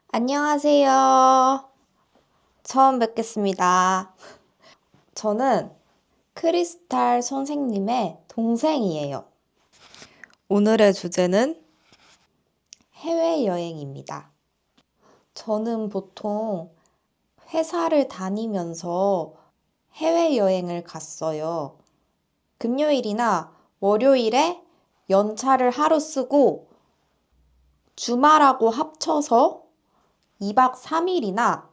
안녕하세요. 처음 뵙겠습니다. 저는 크리스탈 선생님의 동생이에요. 오늘의 주제는 해외여행입니다. 저는 보통 회사를 다니면서 해외여행을 갔어요. 금요일이나 월요일에 연차를 하루 쓰고 주말하고 합쳐서 2박 3일이나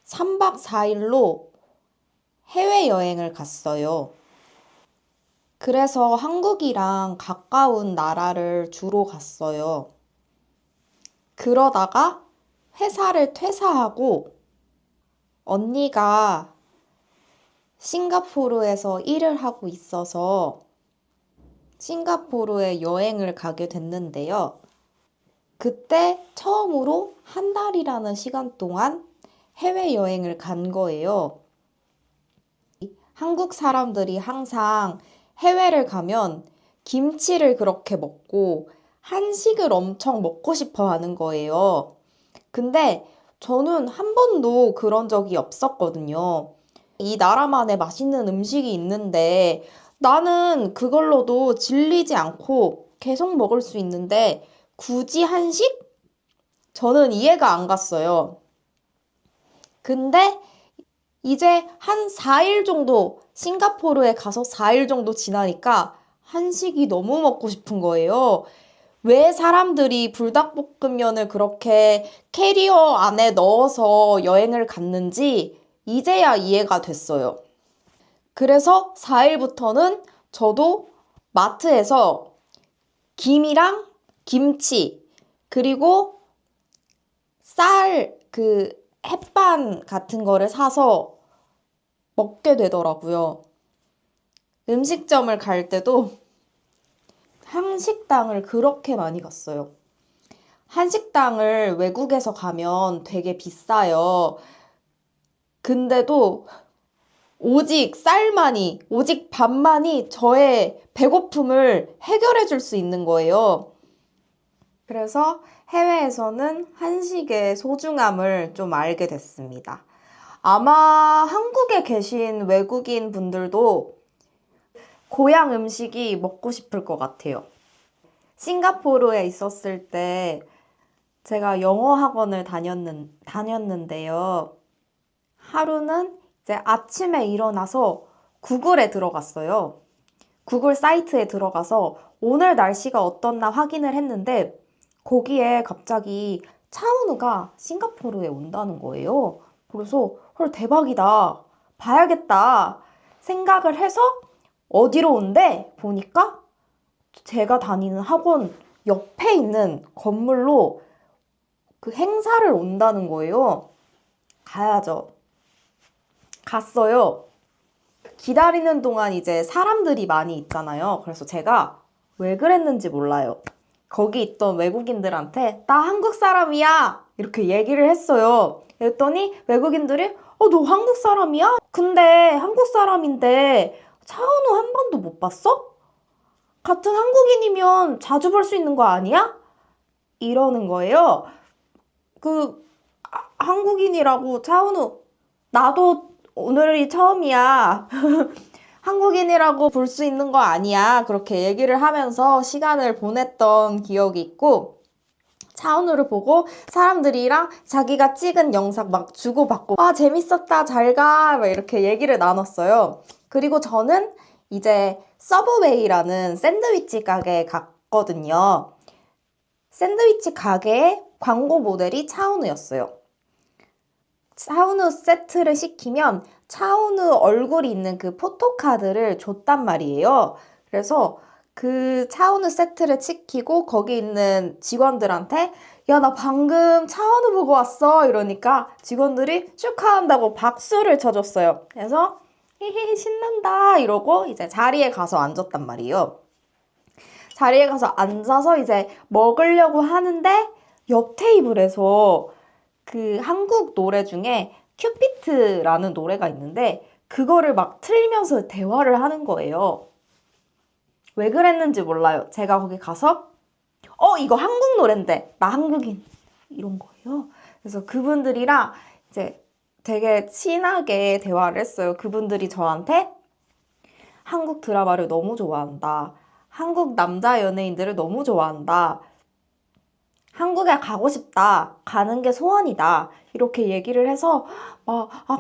3박 4일로 해외여행을 갔어요. 그래서 한국이랑 가까운 나라를 주로 갔어요. 그러다가 회사를 퇴사하고 언니가 싱가포르에서 일을 하고 있어서 싱가포르에 여행을 가게 됐는데요. 그때 처음으로 한 달이라는 시간 동안 해외여행을 간 거예요. 한국 사람들이 항상 해외를 가면 김치를 그렇게 먹고 한식을 엄청 먹고 싶어 하는 거예요. 근데 저는 한 번도 그런 적이 없었거든요. 이 나라만의 맛있는 음식이 있는데 나는 그걸로도 질리지 않고 계속 먹을 수 있는데 굳이 한식? 저는 이해가 안 갔어요. 근데 이제 한 4일 정도, 싱가포르에 가서 4일 정도 지나니까 한식이 너무 먹고 싶은 거예요. 왜 사람들이 불닭볶음면을 그렇게 캐리어 안에 넣어서 여행을 갔는지 이제야 이해가 됐어요. 그래서 4일부터는 저도 마트에서 김이랑 김치, 그리고 쌀, 햇반 같은 거를 사서 먹게 되더라고요. 음식점을 갈 때도 한식당을 그렇게 많이 갔어요. 한식당을 외국에서 가면 되게 비싸요. 근데도 오직 쌀만이, 오직 밥만이 저의 배고픔을 해결해 줄 수 있는 거예요. 그래서 해외에서는 한식의 소중함을 좀 알게 됐습니다. 아마 한국에 계신 외국인 분들도 고향 음식이 먹고 싶을 것 같아요. 싱가포르에 있었을 때 제가 영어 학원을 다녔는데요. 하루는 이제 아침에 일어나서 구글에 들어갔어요. 구글 사이트에 들어가서 오늘 날씨가 어떻나 확인을 했는데 거기에 갑자기 차은우가 싱가포르에 온다는 거예요. 그래서 헐 대박이다. 봐야겠다 생각을 해서 어디로 온대? 보니까 제가 다니는 학원 옆에 있는 건물로 그 행사를 온다는 거예요. 가야죠. 갔어요. 기다리는 동안 이제 사람들이 많이 있잖아요. 그래서 제가 왜 그랬는지 몰라요. 거기 있던 외국인들한테 나 한국 사람이야! 이렇게 얘기를 했어요. 그랬더니 외국인들이 너 한국 사람이야? 근데 한국 사람인데 차은우 한 번도 못 봤어? 같은 한국인이면 자주 볼 수 있는 거 아니야? 이러는 거예요. 한국인이라고 차은우 나도 오늘이 처음이야. 한국인이라고 볼 수 있는 거 아니야. 그렇게 얘기를 하면서 시간을 보냈던 기억이 있고 차은우를 보고 사람들이랑 자기가 찍은 영상 막 주고받고 재밌었다 잘 가 막 이렇게 얘기를 나눴어요. 그리고 저는 이제 서브웨이라는 샌드위치 가게에 갔거든요. 샌드위치 가게의 광고 모델이 차은우였어요. 차은우 세트를 시키면 차은우 얼굴이 있는 그 포토카드를 줬단 말이에요. 그래서 그 차은우 세트를 시키고 거기 있는 직원들한테 야, 나 방금 차은우 보고 왔어. 이러니까 직원들이 축하한다고 박수를 쳐줬어요. 그래서 히히 신난다 이러고 이제 자리에 가서 앉았단 말이에요. 자리에 가서 앉아서 이제 먹으려고 하는데 옆 테이블에서 그 한국 노래 중에 큐피트라는 노래가 있는데 그거를 막 틀면서 대화를 하는 거예요. 왜 그랬는지 몰라요. 제가 거기 가서 이거 한국 노랜데 나 한국인 이런 거예요. 그래서 그분들이랑 이제 되게 친하게 대화를 했어요. 그분들이 저한테 한국 드라마를 너무 좋아한다. 한국 남자 연예인들을 너무 좋아한다. 한국에 가고 싶다. 가는 게 소원이다. 이렇게 얘기를 해서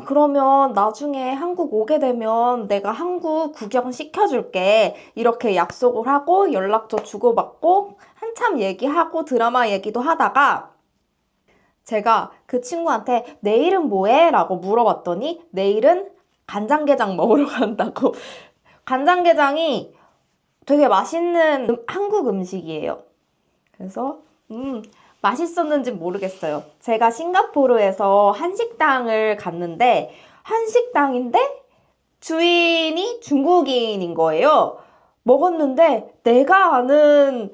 그러면 나중에 한국 오게 되면 내가 한국 구경 시켜줄게. 이렇게 약속을 하고 연락처 주고받고 한참 얘기하고 드라마 얘기도 하다가 제가 그 친구한테 내일은 뭐해? 라고 물어봤더니 내일은 간장게장 먹으러 간다고. 간장게장이 되게 맛있는 한국 음식이에요. 그래서 맛있었는지 모르겠어요. 제가 싱가포르에서 한식당을 갔는데 한식당인데 주인이 중국인인 거예요. 먹었는데 내가 아는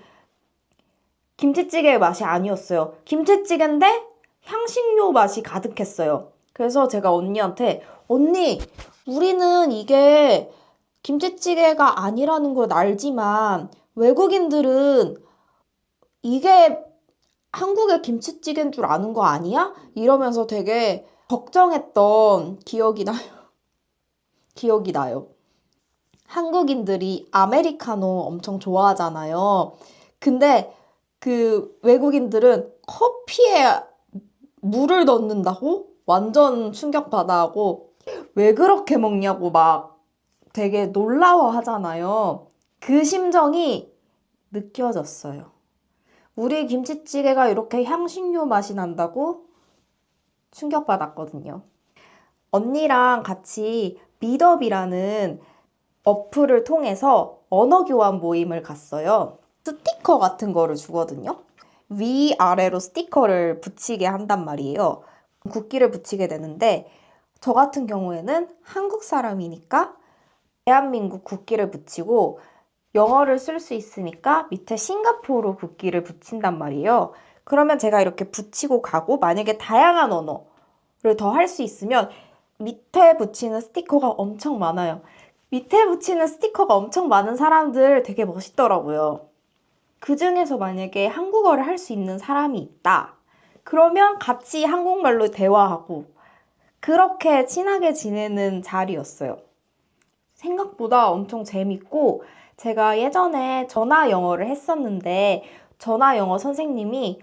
김치찌개의 맛이 아니었어요. 김치찌개인데 향신료 맛이 가득했어요. 그래서 제가 언니한테 언니, 우리는 이게 김치찌개가 아니라는 걸 알지만 외국인들은 이게 한국의 김치찌개인 줄 아는 거 아니야? 이러면서 되게 걱정했던 기억이 나요. 한국인들이 아메리카노 엄청 좋아하잖아요. 근데 그 외국인들은 커피에 물을 넣는다고? 완전 충격받아하고 왜 그렇게 먹냐고 막 되게 놀라워 하잖아요. 그 심정이 느껴졌어요. 우리 김치찌개가 이렇게 향신료 맛이 난다고 충격받았거든요. 언니랑 같이 미더비라는 어플을 통해서 언어 교환 모임을 갔어요. 스티커 같은 거를 주거든요. 위아래로 스티커를 붙이게 한단 말이에요. 국기를 붙이게 되는데 저 같은 경우에는 한국 사람이니까 대한민국 국기를 붙이고 영어를 쓸 수 있으니까 밑에 싱가포르 국기를 붙인단 말이에요. 그러면 제가 이렇게 붙이고 가고 만약에 다양한 언어를 더 할 수 있으면 밑에 붙이는 스티커가 엄청 많아요. 밑에 붙이는 스티커가 엄청 많은 사람들 되게 멋있더라고요. 그 중에서 만약에 한국어를 할 수 있는 사람이 있다. 그러면 같이 한국말로 대화하고 그렇게 친하게 지내는 자리였어요. 생각보다 엄청 재밌고 제가 예전에 전화 영어를 했었는데 전화 영어 선생님이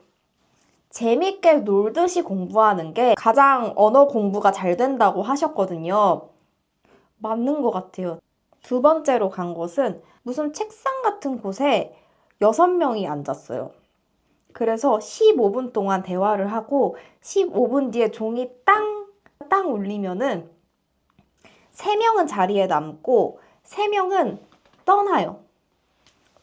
재밌게 놀듯이 공부하는 게 가장 언어 공부가 잘 된다고 하셨거든요. 맞는 것 같아요. 두 번째로 간 곳은 무슨 책상 같은 곳에 6명이 앉았어요. 그래서 15분 동안 대화를 하고 15분 뒤에 종이 땅 울리면은 3명은 자리에 남고 3명은 떠나요.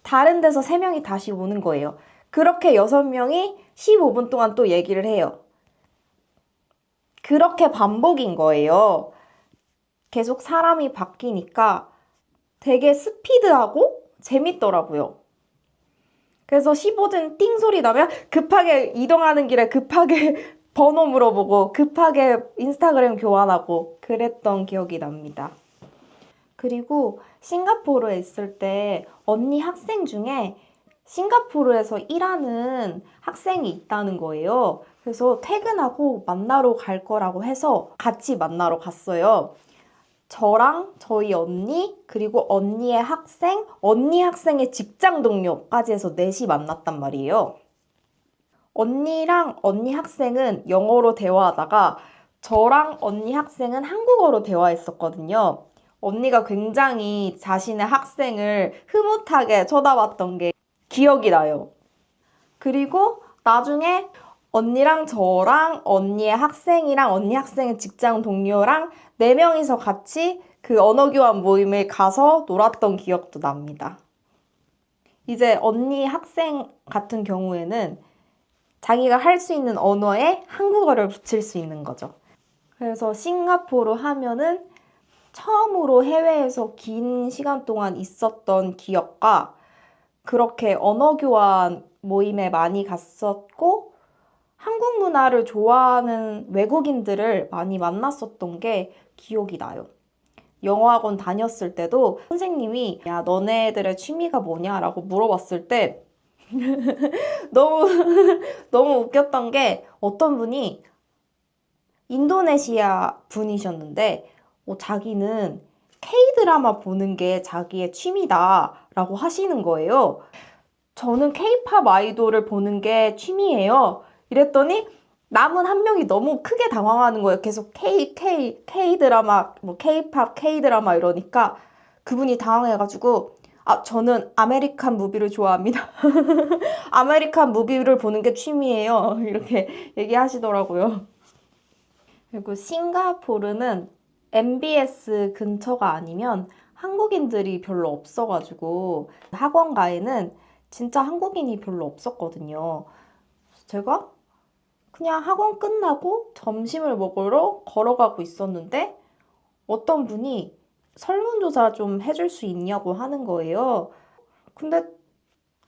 다른 데서 3명이 다시 오는 거예요. 그렇게 6명이 15분 동안 또 얘기를 해요. 그렇게 반복인 거예요. 계속 사람이 바뀌니까 되게 스피드하고 재밌더라고요. 그래서 15분 띵 소리 나면 급하게 이동하는 길에 급하게 번호 물어보고 급하게 인스타그램 교환하고 그랬던 기억이 납니다. 그리고 싱가포르에 있을 때 언니 학생 중에 싱가포르에서 일하는 학생이 있다는 거예요. 그래서 퇴근하고 만나러 갈 거라고 해서 같이 만나러 갔어요. 저랑 저희 언니, 그리고 언니의 학생, 언니 학생의 직장 동료까지 해서 넷이 만났단 말이에요. 언니랑 언니 학생은 영어로 대화하다가 저랑 언니 학생은 한국어로 대화했었거든요. 언니가 굉장히 자신의 학생을 흐뭇하게 쳐다봤던 게 기억이 나요. 그리고 나중에 언니랑 저랑 언니의 학생이랑 언니 학생의 직장 동료랑 4명이서 같이 그 언어교환 모임에 가서 놀았던 기억도 납니다. 이제 언니 학생 같은 경우에는 자기가 할 수 있는 언어에 한국어를 붙일 수 있는 거죠. 그래서 싱가포르 하면은 처음으로 해외에서 긴 시간 동안 있었던 기억과 그렇게 언어교환 모임에 많이 갔었고 한국 문화를 좋아하는 외국인들을 많이 만났었던 게 기억이 나요. 영어학원 다녔을 때도 선생님이 야, 너네들의 취미가 뭐냐? 라고 물어봤을 때 너무 웃겼던 게 어떤 분이 인도네시아 분이셨는데 자기는 K-드라마 보는 게 자기의 취미다라고 하시는 거예요. 저는 K-팝 아이돌을 보는 게 취미예요. 이랬더니 남은 한 명이 너무 크게 당황하는 거예요. 계속 K-드라마, 뭐 K-팝, K-드라마 이러니까 그분이 당황해가지고 저는 아메리칸 무비를 좋아합니다. 아메리칸 무비를 보는 게 취미예요. 이렇게 얘기하시더라고요. 그리고 싱가포르는 MBS 근처가 아니면 한국인들이 별로 없어가지고 학원가에는 진짜 한국인이 별로 없었거든요. 그래서 제가 그냥 학원 끝나고 점심을 먹으러 걸어가고 있었는데 어떤 분이 설문조사 좀 해줄 수 있냐고 하는 거예요. 근데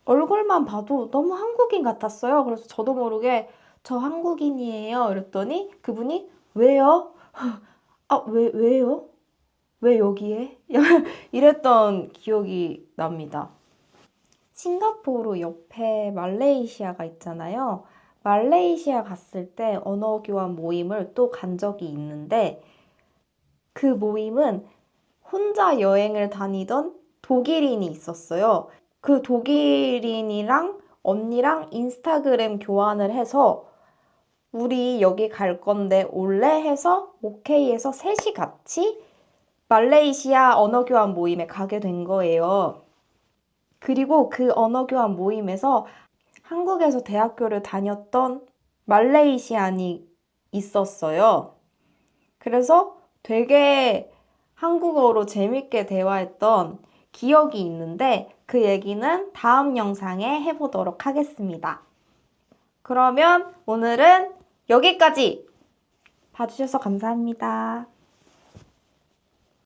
얼굴만 봐도 너무 한국인 같았어요. 그래서 저도 모르게 저 한국인이에요. 이랬더니 그분이 왜요? 왜요? 왜 여기에? 이랬던 기억이 납니다. 싱가포르 옆에 말레이시아가 있잖아요. 말레이시아 갔을 때 언어 교환 모임을 또 간 적이 있는데 그 모임은 혼자 여행을 다니던 독일인이 있었어요. 그 독일인이랑 언니랑 인스타그램 교환을 해서 우리 여기 갈 건데 올래? 해서 오케이 해서 셋이 같이 말레이시아 언어교환 모임에 가게 된 거예요. 그리고 그 언어교환 모임에서 한국에서 대학교를 다녔던 말레이시안이 있었어요. 그래서 되게 한국어로 재밌게 대화했던 기억이 있는데 그 얘기는 다음 영상에 해보도록 하겠습니다. 그러면 오늘은 여기까지 봐주셔서 감사합니다.